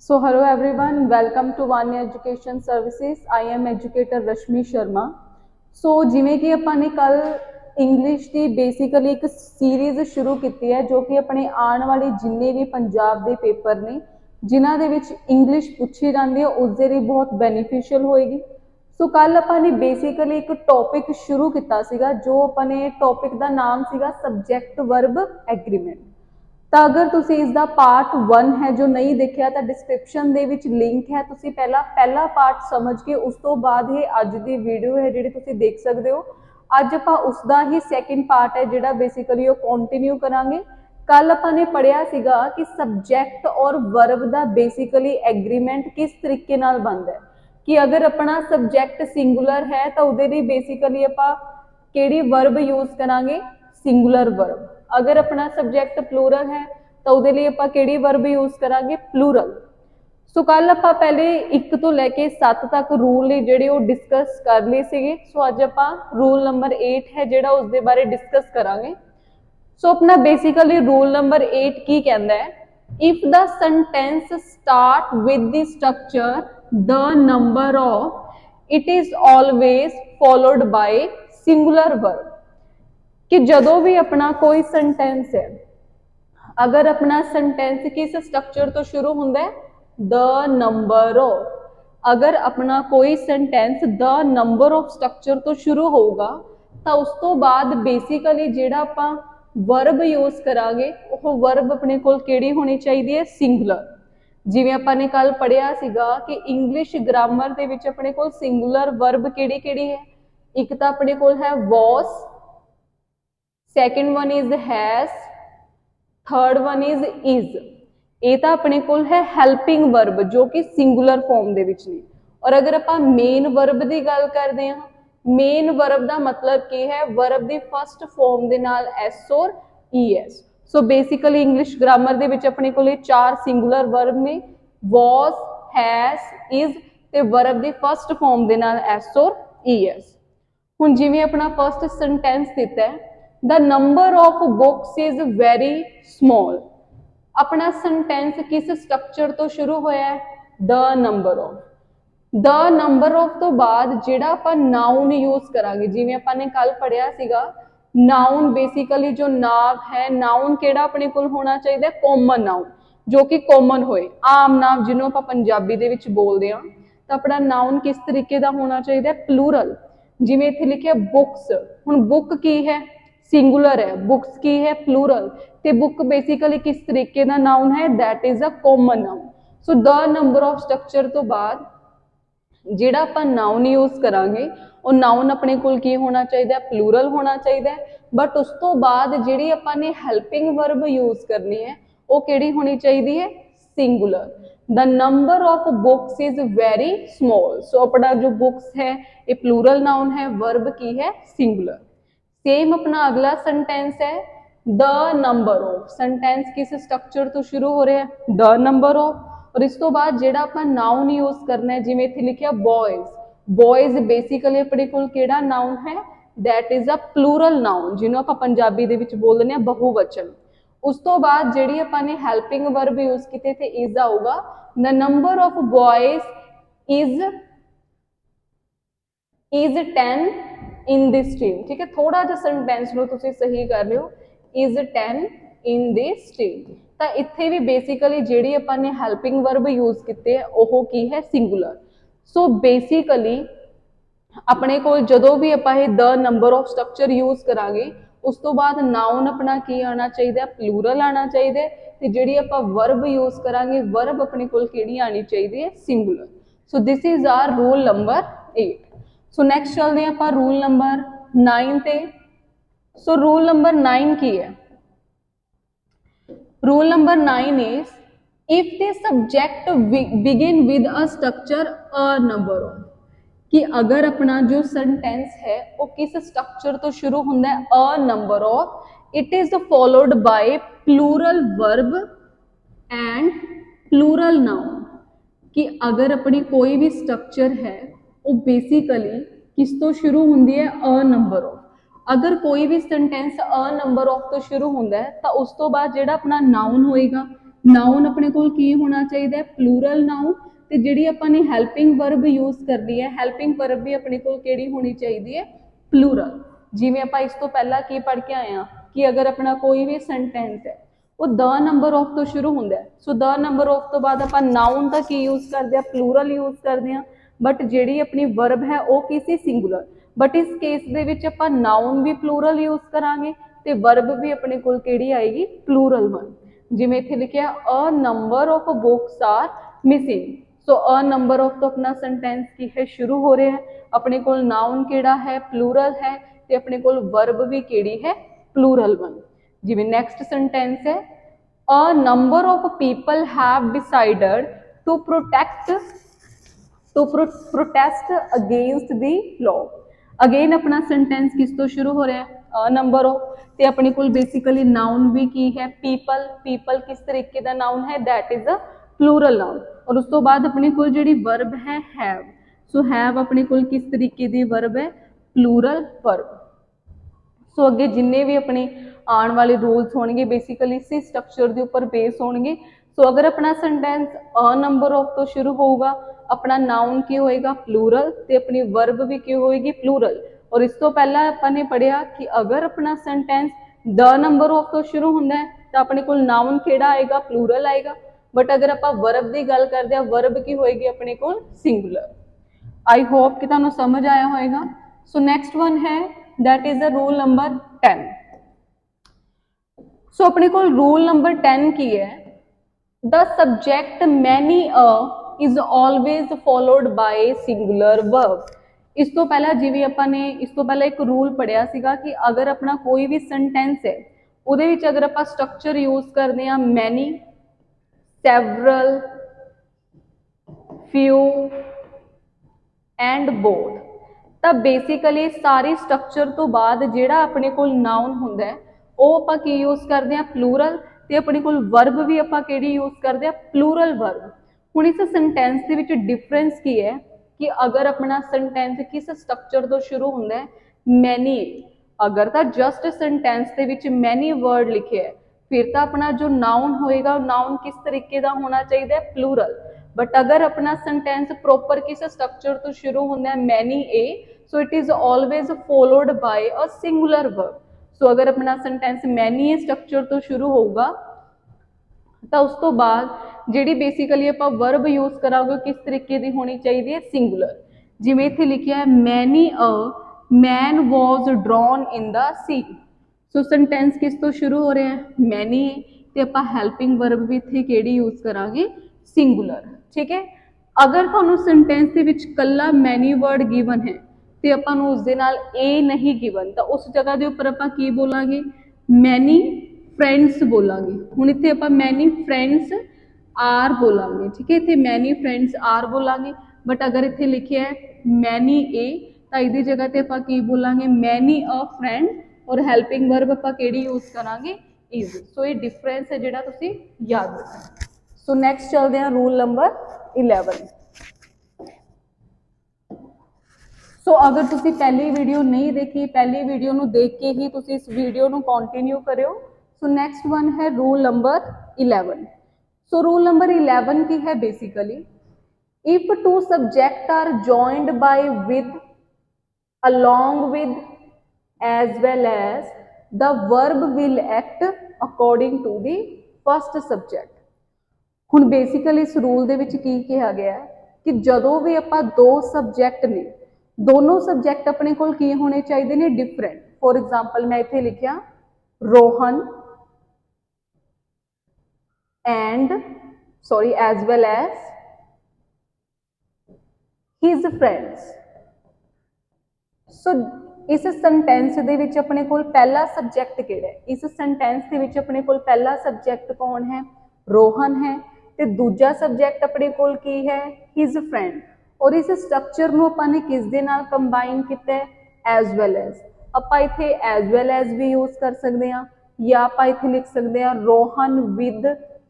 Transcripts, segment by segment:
So hello everyone, welcome to One Education Services. I am educator Rashmi Sharma. So ਜਿਵੇਂ ਕਿ ਆਪਾਂ ਨੇ ਕੱਲ ਇੰਗਲਿਸ਼ ਦੀ ਬੇਸਿਕਲੀ ਇੱਕ ਸੀਰੀਜ਼ ਸ਼ੁਰੂ ਕੀਤੀ ਹੈ ਜੋ ਕਿ ਆਪਣੇ ਆਉਣ ਵਾਲੇ ਜਿੰਨੇ ਵੀ ਪੰਜਾਬ ਦੇ ਪੇਪਰ ਨੇ ਜਿਨ੍ਹਾਂ ਦੇ ਵਿੱਚ ਇੰਗਲਿਸ਼ ਪੁੱਛੀ ਜਾਂਦੀ ਹੈ ਉਸ ਦੇ ਲਈ ਬਹੁਤ ਬੈਨੀਫੀਸ਼ੀਅਲ ਹੋਏਗੀ। ਸੋ ਕੱਲ ਆਪਾਂ ਨੇ ਬੇਸਿਕਲੀ ਇੱਕ ਟੌਪਿਕ ਸ਼ੁਰੂ ਕੀਤਾ ਸੀਗਾ ਜੋ ਆਪਾਂ ਨੇ ਟੌਪਿਕ ਦਾ ਨਾਮ ਸੀਗਾ ਸਬਜੈਕਟ ਵਰਬ ਐਗਰੀਮੈਂਟ। ਤਾਂ ਅਗਰ ਤੁਸੀਂ ਇਸ ਦਾ ਪਾਰਟ 1 ਹੈ ਜੋ ਨਹੀਂ ਦੇਖਿਆ ਤਾਂ ਡਿਸਕ੍ਰਿਪਸ਼ਨ ਦੇ ਵਿੱਚ ਲਿੰਕ ਹੈ, ਤੁਸੀਂ ਪਹਿਲਾ ਪਾਰਟ ਸਮਝ ਕੇ ਉਸ ਤੋਂ ਬਾਅਦ ਇਹ ਅੱਜ ਦੀ ਵੀਡੀਓ ਹੈ ਜਿਹੜੀ ਤੁਸੀਂ ਦੇਖ ਸਕਦੇ ਹੋ। ਅੱਜ ਆਪਾਂ ਉਸ ਦਾ ਹੀ ਸੈਕਿੰਡ ਪਾਰਟ ਹੈ ਜਿਹੜਾ ਬੇਸਿਕਲੀ ਉਹ ਕੰਟੀਨਿਊ ਕਰਾਂਗੇ। ਕੱਲ ਆਪਾਂ ਨੇ ਪੜਿਆ ਸੀਗਾ ਕਿ ਸਬਜੈਕਟ ਔਰ ਵਰਬ ਦਾ ਬੇਸਿਕਲੀ ਐਗਰੀਮੈਂਟ ਕਿਸ ਤਰੀਕੇ ਨਾਲ ਬਣਦਾ ਹੈ ਕਿ ਅਗਰ ਆਪਣਾ ਸਬਜੈਕਟ ਸਿੰਗੂਲਰ ਹੈ ਤਾਂ ਉਹਦੇ ਲਈ ਬੇਸਿਕਲੀ ਆਪਾਂ ਕਿਹੜੀ ਵਰਬ ਯੂਜ਼ ਕਰਾਂਗੇ, ਸਿੰਗੂਲਰ ਵਰਬ। अगर अपना सब्जैक्ट प्लूरल है तो उहदे लई आपां किहड़ी वर्ब यूज करांगे, प्लूरल। सो कल आपां पहले 1 तो लैके 7 तक रूल ने जिहड़े वो डिस्कस कर लए सीगे। सो अज आपां रूल नंबर 8 है जिहड़ा उस दे बारे डिस्कस करांगे। सो अपना बेसिकली रूल नंबर 8 की कहंदा है, if the sentence start with the structure the number of it is always followed bye singular verb. कि जदों भी अपना कोई सेंटेंस है, अगर अपना सेंटेंस किस स्ट्रक्चर तो शुरू होंदा है, द नंबर ऑफ। अगर अपना कोई sentence the number of structure तो शुरू होगा तो उस तो बाद बेसिकली जिहड़ा आपां वर्ब यूज करांगे वो वर्ब अपने कोल किहड़ी होनी चाहिए है, सिंगुलर। जिवें आपां ने कल पढ़िया सीगा कि इंग्लिश ग्रामर दे विच अपने कोल सिंगुलर वर्ब किहड़ी है। एक तो अपने कोल है was, second one is has, third one is. ये तो अपने कोल है हैल्पिंग वर्ब जो कि सिंगुलर फॉर्म दे विच ने। और अगर आप मेन वर्ब की गल करते हैं, मेन वर्ब का मतलब की है, वर्ब की फर्स्ट फॉर्म के नाल एस और E S. So basically English grammar दे विच अपने कोल 4 सिंगुलर वर्ब ने, वॉज, हैज, इज ते वर्ब की फर्स्ट फॉर्म के नाल एस और ई एस। हुण जिवें अपना फर्स्ट सेंटेंस दिता है, the number of books is very small. अपना सेंटेंस किस स्ट्रक्चर तो शुरू होया है, the number of. The number of तो बाद जिहड़ा आपां नाउन यूज करांगे, जिवें आपां ने कल पढ़िया सीगा, नाउन बेसिकली जो नाम है, नाउन किहड़ा अपने कोल होना चाहिए, कॉमन नाउन जो कि कॉमन होए, आम नाम जिन्हों आपां पंजाबी दे विच बोलदे हां। तां अपना नाउन किस तरीके दा होना चाहिए, प्लूरल। जिवें इत्थे लिखिया बुक्स, हुण बुक की है, सिंगुलर है, बुक्स की है, प्लूरल। ते बुक बेसिकली किस तरीके का नाउन है, that is a common noun. So the number of structure तो बाद जिहड़ा आपां नाउन यूज करांगे और नाउन अपने कोल की होना चाहिए, प्लूरल होना चाहिए। बट उस तो बाद जिहड़ी आपां ने हैल्पिंग वर्ब यूज करनी है वो किहड़ी होनी चाहिए है, singular. The number of books is very small. So अपना जो बुक्स है ये प्लूरल नाउन है, वर्ब की है सिंगुलर। सेम अपना अगला सेंटेंस है, द नंबर ऑफ। सेंटेंस किस स्ट्रक्चर तो शुरू हो रहा है, द नंबर ऑफ। और इस तो बाद जिहड़ा आपां नाउन यूज करना है, जिवें इत्थे लिखिया बॉयज, बॉयज बेसिकली अपने कोल किहड़ा नाउन है, that is a plural noun जिन्हों आपां पंजाबी दे विच बोलदे हां बहुवचन। उस तो बाद जिहड़ी आपां ने हैल्पिंग वर्ब यूज कीते ते इज आऊगा, the number of boys is 10 in this team. ठीक है, थोड़ा जिहा सेंटेंस नूं तुसीं सही कर लिओ, इज 10 इन दिस टीम। तो इत्थे भी बेसिकली जिहड़ी आपां ने हैल्पिंग वर्ब यूज कीते है ओह की है, सिंगुलर। सो बेसिकली अपने कोल जदों भी आपां ये the number of structure use करांगे उस तो बाद नाउन अपना की आना चाहिए, प्लूरल आना चाहिए। ते जिहड़ी आपां वर्ब यूज करांगे वर्ब अपने कोल किहड़ी आनी चाहिए, singular. So this is our rule number 8। So next चलते हैं आप रूल नंबर 9 ते। सो रूल नंबर 9 की है, rule number 9 is, if the subject begin with a structure a number of. कि अगर अपना जो सेंटेंस है वो किस स्ट्रक्चर तो शुरू होता है, a number of, it is followed by plural verb and plural noun. कि अगर अपनी कोई भी स्ट्रक्चर है वो बेसिकली किस तो शुरू होंदी है, अ नंबर ऑफ। अगर कोई भी सेंटेंस अ नंबर ऑफ तो शुरू होंदा है तो उस तो बाद जिहड़ा अपना नाउन होएगा ਨਾਉਨ ਆਪਣੇ ਕੋਲ ਕੀ ਹੋਣਾ ਚਾਹੀਦਾ ਹੈ, ਪਲੂਰਲ ਨਾਉਨ। ਤੇ ਜਿਹੜੀ ਆਪਾਂ ਨੇ ਹੈਲਪਿੰਗ ਵਰਬ ਯੂਜ਼ ਕਰਨੀ ਹੈ, ਹੈਲਪਿੰਗ ਵਰਬ ਵੀ ਆਪਣੇ ਕੋਲ ਕਿਹੜੀ ਹੋਣੀ ਚਾਹੀਦੀ ਹੈ, ਪਲੂਰਲ। ਜਿਵੇਂ ਆਪਾਂ ਇਸ ਤੋਂ ਪਹਿਲਾਂ ਕੀ ਪੜ੍ਹ ਕੇ ਆਏ ਹਾਂ ਕਿ ਅਗਰ ਆਪਣਾ ਕੋਈ ਵੀ ਸੈਂਟੈਂਸ ਹੈ ਉਹ ਦ ਨੰਬਰ ਆਫ ਤੋਂ ਸ਼ੁਰੂ ਹੁੰਦਾ ਹੈ, ਸੋ ਦ ਨੰਬਰ ਆਫ ਤੋਂ ਬਾਅਦ ਆਪਾਂ ਨਾਉਨ ਦਾ ਕੀ ਯੂਜ਼ ਕਰਦੇ ਆ, ਪਲੂਰਲ ਯੂਜ਼ ਕਰਦੇ ਆ। ਬਟ ਜਿਹੜੀ ਆਪਣੀ ਵਰਬ ਹੈ ਉਹ ਕੀ ਸੀ, ਸਿੰਗੂਲਰ। ਬਟ ਇਸ ਕੇਸ ਦੇ ਵਿੱਚ ਆਪਾਂ ਨਾਉਨ ਵੀ ਪਲੂਰਲ ਯੂਜ਼ ਕਰਾਂਗੇ ਤੇ ਵਰਬ ਵੀ ਆਪਣੇ ਕੋਲ ਕਿਹੜੀ ਆਏਗੀ, ਪਲੂਰਲ ਵਨ। ਜਿਵੇਂ ਇੱਥੇ ਲਿਖਿਆ a number of books are missing, so a number of ਤੋਂ ਆਪਣਾ ਸੈਂਟੈਂਸ ਕੀ ਹੈ, ਸ਼ੁਰੂ ਹੋ ਰਿਹਾ ਹੈ। ਆਪਣੇ ਕੋਲ ਨਾउन ਕਿਹੜਾ ਹੈ, ਪਲੂਰਲ ਹੈ, ਤੇ ਆਪਣੇ ਕੋਲ ਵਰਬ ਵੀ ਕਿਹੜੀ ਹੈ, ਪਲੂਰਲ ਵਨ। ਜਿਵੇਂ ਨੈਕਸਟ ਸੈਂਟੈਂਸ ਹੈ a number of people have decided to protest against the law। Again ਆਪਣਾ ਸੈਂਟੈਂਸ ਕਿਸ ਤੋਂ ਸ਼ੁਰੂ ਹੋ ਰਿਹਾ ਹੈ, ਅ ਨੰਬਰ ਆਫ, ਤੇ ਆਪਣੇ ਕੋਲ ਬੇਸਿਕਲੀ ਨਾउन ਵੀ ਕੀ ਹੈ, ਪੀਪਲ। ਪੀਪਲ ਕਿਸ ਤਰੀਕੇ ਦਾ ਨਾउन ਹੈ, that is a plural noun. और उस तो बाद अपने को जिहड़ी वर्ब है हैव, सो हैव अपने को किस तरीके की वर्ब है, प्लूरल वर्ब। सो अगे जिन्ने भी अपने आने वाले रूल्स होंगे बेसिकली इसी स्ट्रक्चर के उपर बेस होंगे। सो अगर अपना सेंटेंस अ नंबर ऑफ तो शुरू होगा, अपना नाउन की होएगा प्लूरल, ते अपनी वर्ब भी की होएगी प्लूरल। और इस तो पहला अपने पढ़िया कि अगर अपना सेंटेंस द नंबर ऑफ तो शुरू होंदा है तो अपने को नाउन केड़ा आएगा, प्लूरल आएगा। बट अगर आप वर्ब की गल करते हैं, वर्ब की होएगी अपने को सिंगुलर। आई होप कि तुहानू समझ आया होएगा। सो नैक्सट वन है that is the rule number 10। सो अपने को रूल नंबर 10 की है, the subject many a is always followed bye singular verb. इस तो पहला जिवें आपां ने इस तो पहला एक रूल पढ़िया सीगा कि अगर अपना कोई भी सेंटेंस है उहदे विच अगर आपां स्ट्रक्चर यूज करते हैं many, several, few and both, तो बेसिकली सारी स्ट्रक्चर तो बाद जिहड़ा अपने कोल नाउन हुंदा है वो आपां की यूज करते हैं, प्लूरल। ते अपने कोल वर्ब भी आपां किहड़ी यूज करते हैं, प्लूरल वर्ब। हुण इस सेंटेंस दे विच डिफरेंस की है कि अगर अपना सेंटेंस किस स्ट्रक्चर तो शुरू हुंदा है, मैनी, अगर तो just sentence they which many word लिखे है फिर तो अपना जो नाउन होएगा नाउन किस तरीके का होना चाहिए, प्लूरल। बट अगर अपना सेंटेंस प्रॉपर किस स्ट्रक्चर तो शुरू होता है, many a, so it is always followed by a singular verb. So अगर अपना सेंटेंस मैनी ए स्ट्रक्चर तो शुरू होगा तो उस तो बाद जिहड़ी बेसिकली आप वर्ब यूज करांगे किस तरीके की होनी चाहिए, सिंगुलर। जिवें इत्थे लिखिया है many a man was drawn in the sea. So sentence किस तो शुरू हो रहा है, मैनी है, तो आप हैल्पिंग वर्ब भी इत्थे किहड़ी यूज करांगे, सिंगुलर। ठीक है। अगर तुहानू सेंटेंस दे विच कल्ला मैनी वर्ड गिवन है तो आपां नू उस दे नाल ए नहीं गिवन, तो उस जगह के उपर आपां की बोलांगे, मैनी फ्रेंड्स बोलांगे। हुण इत्थे आपां मैनी फ्रेंड्स आर बोलांगे। ठीक है, इत्थे मैनी फ्रेंड्स आर बोलांगे। बट अगर इत्थे लिखिया है मैनी ए तो इहदी जगह ते आपां की बोलांगे, मैनी अ फ्रेंड, और हैल्पिंग वर्ब आपां किहड़ी यूज करांगे, इज। सो ये डिफरेंस है जिहड़ा तुसीं याद रखना। सो नैक्सट चलते हैं रूल नंबर 11। सो अगर तुसीं पहली वीडियो नहीं देखी, पहली वीडियो नू देख के ही तुसीं इस वीडियो नू कंटिन्यू करियो। सो नैक्सट वन है rule number 11। So rule number 11 की है basically, if two subject are joined by with, along with, as well as, the verb will act according to the first subject। हुण basically इस rule दे विच की कहा गया है कि जदों भी आपां दो सब्जैक्ट ने, दोनों सब्जैक्ट अपने कोल की होने चाहिए ने, डिफरेंट। फॉर एग्जाम्पल मैं इत्थे लिखिया Rohan and sorry as well as his friends. So इस सेंटेंस दे विच अपने कोल पहला सब्जैक्ट किहड़ा है, इस सेंटेंस दे विच अपने कोल पहला सब्जैक्ट कौन है, रोहन है, ते दूजा सब्जैक्ट अपने कोल की है, हिज फ्रेंड। और इस स्ट्रक्चर नूं आपां ने किस दे नाल कंबाइन किया है, एज वेल एज। आपां इत्थे एज वेल एज भी यूज कर सकते हैं, या आपां इत्थे लिख सकते हैं रोहन विद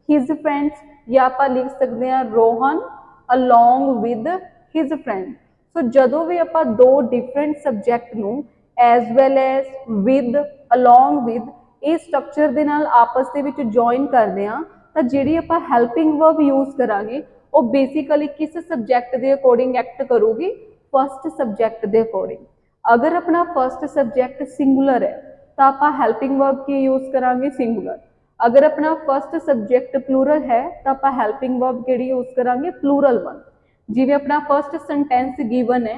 हिज फ्रेंड्स, या आपां लिख सकते हैं Rohan along with his friend. So जदों भी आपां दो डिफरेंट सब्जैक्ट नूं as well as, with, along with, इस स्ट्रक्चर दे नाल आपस दे विच जॉइन करदे हां ਤਾਂ ਜਿਹੜੀ ਆਪਾਂ ਹੈਲਪਿੰਗ ਵਰਬ ਯੂਜ਼ ਕਰਾਂਗੇ ਉਹ ਬੇਸਿਕਲੀ ਕਿਸ ਸਬਜੈਕਟ ਦੇ ਅਕੋਰਡਿੰਗ ਐਕਟ ਕਰੂਗੀ, ਫਸਟ ਸਬਜੈਕਟ ਦੇ ਅਕੋਰਡਿੰਗ। अगर अपना फर्स्ट सब्जेक्ट सिंगुलर है तो आप हेल्पिंग वर्ब की यूज करांगे सिंगुलर। अगर अपना फर्स्ट सब्जेक्ट प्लूरल है तो आप हेल्पिंग वर्ब केड़ी यूज करांगे, प्लूरल वन। जिवें अपना फर्स्ट सेंटेंस गिवन है,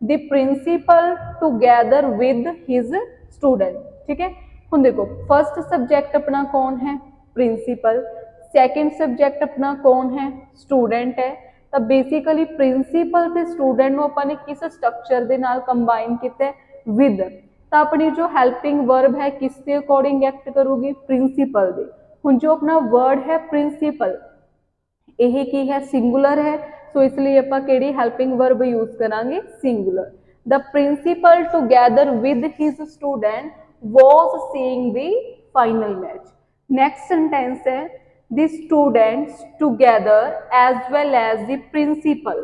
the principal together with his student, ठीक है। हुण देखो फर्स्ट सब्जेक्ट अपना कौन है, प्रिंसीपल। सैकेंड सब्जेक्ट अपना कौन है, स्टूडेंट है। तो बेसिकली प्रिंसीपल ते स्टूडेंट नूं आपां ने किस स्ट्रक्चर दे नाल कंबाइन कीता है, विद। तो अपनी जो हेल्पिंग वर्ब है किस दे अकॉर्डिंग एक्ट करूगी, प्रिंसीपल दे। हुण जो अपना वर्ड है प्रिंसीपल, यह की है, सिंगुलर है, सो इसलिए आपां किहड़ी हेल्पिंग वर्ब यूज करांगे, singular. The principal together with his student was seeing the final match. Next sentence है, the students together as well as the principal।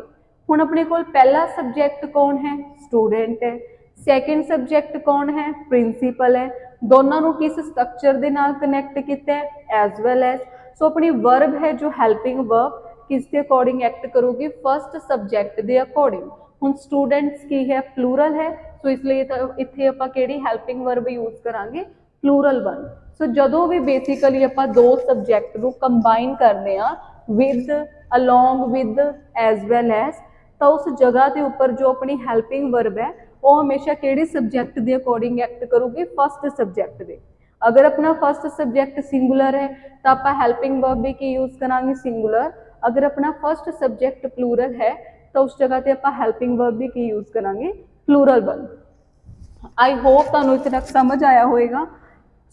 हुण अपने कोल पहला सब्जेक्ट कौन है, स्टूडेंट है। सैकेंड सब्जेक्ट कौन है, प्रिंसीपल है। दोनों को किस स्ट्रक्चर के नाल कनैक्ट किया है, एज वेल एज। सो अपनी वर्ब है जो हेल्पिंग वर्ब किस के अकॉर्डिंग एक्ट करूगी, फर्स्ट सब्जेक्ट के अकॉर्डिंग। हुण स्टूडेंट्स की है, प्लूरल है, सो इसलिए इत्थे आपां किहड़ी हेल्पिंग वर्ब यूज करांगे, प्लूरल वन। सो जदों भी बेसिकली आपां दो सब्जेक्ट को कंबाइन करने with, along with, as well as, तो उस जगह के उपर जो अपनी हेल्पिंग वर्ब है वो हमेशा किहड़े सब्जेक्ट के अकॉर्डिंग एक्ट करूगी, फर्स्ट सब्जेक्ट के। अगर अपना फर्स्ट सब्जेक्ट सिंगुलर है तो आप हेल्पिंग वर्ब भी की यूज करांगे, सिंगुलर। अगर अपना फर्स्ट सब्जेक्ट प्लूरल है तो उस जगह पर आप हेल्पिंग वर्ब भी की यूज करांगे, प्लूरल वन। आई होप तुहानूं इत्थे तक समझ आया होएगा।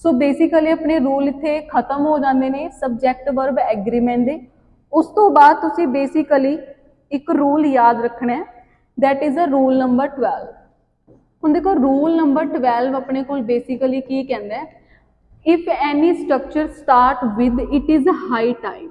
सो बेसिकली अपने रूल इत्थे खत्म हो जाते हैं सब्जैक्ट वर्ब एग्रीमेंट के। उस तो बाद तुसी बेसिकली एक रूल याद रखना है, that is a rule number 12। हुण देखो रूल नंबर 12 अपने को बेसिकली की कहता है, if any structure start with it is high time.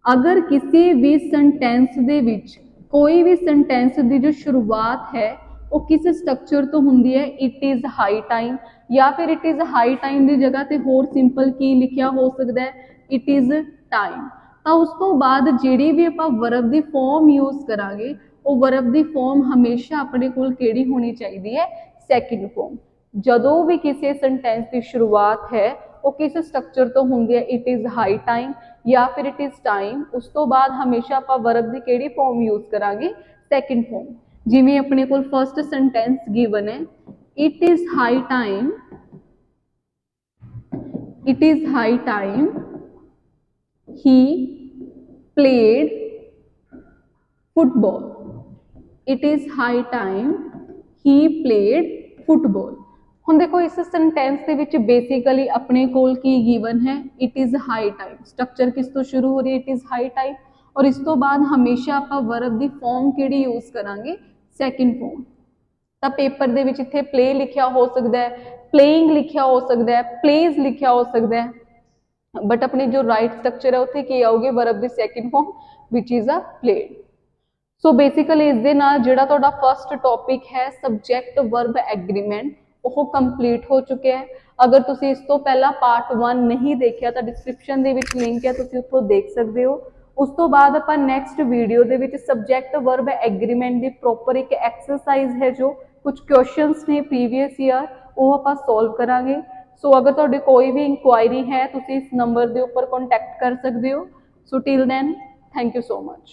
अगर किसी भी सेंटेंस दे विच कोई भी सेंटेंस की जो शुरुआत है वो किस स्ट्रक्चर तो होंगी है, इट इज़ हाई टाइम, या फिर इट इज़ हाई टाइम की जगह पर होर सिंपल की लिखा हो सकता है, इट इज़ टाइम। तो उस तो बाद जिहड़ी भी आपां वर्ब की फॉर्म यूज करांगे वो वर्ब की फॉर्म हमेशा अपने कोल किहड़ी होनी चाहिए है, सैकेंड फॉर्म। जदों भी किसी सेंटेंस की शुरुआत है वो किस स्ट्रक्चर तो होंगी है, इट इज़ हाई टाइम या फिर इट इज़ टाइम। उस तो बाद हमेशा आपां वर्ब की किहड़ी फॉर्म यूज करांगे, सैकेंड फॉर्म। जिवें अपने कोल फर्स्ट सेंटेंस गिवन है, it is high time, it is high time he played football। it is high time he played football। हुण देखो इस सेंटेंस के विच बेसिकली अपने कोल की गिवन है, it is high time. Structure किस तो शुरू हो रही है, इट इज़ हाई टाइम। और इस तो बाद हमेशा आपां वर्ब की फॉर्म किहड़ी यूज करांगे, सैकेंड फॉर्म। तो पेपर दे विच इत्थे प्ले लिखिया हो सकता है, प्लेइंग लिखिया हो सकता है, प्लेज लिखिया हो सकता है, बट अपनी जो राइट स्ट्रक्चर है उत्थे की आऊगी, वर्ब दी second form which is a played. So basically इस दे नाल जिहड़ा तुहाडा फर्स्ट टॉपिक है सब्जैक्ट वर्ब एग्रीमेंट वो कंप्लीट हो चुके हैं। अगर तुसी इस तो पहला पार्ट 1 नहीं देखिया तो डिस्क्रिप्शन दे विच लिंक है, तुसी उत्थों देख सकते हो। उस तो बाद आपां नैक्सट वीडियो दे विच सब्जैक्ट वर्ब एग्रीमेंट की प्रॉपर एक एक्सरसाइज है, जो कुछ क्वेश्चंस ने प्रीवियस ईयर वो आपां सॉल्व करांगे। सो अगर तुहाडी कोई भी इंक्वायरी है तुसी इस नंबर के उपर कॉन्टैक्ट कर सकते हो। So till then thank you so much.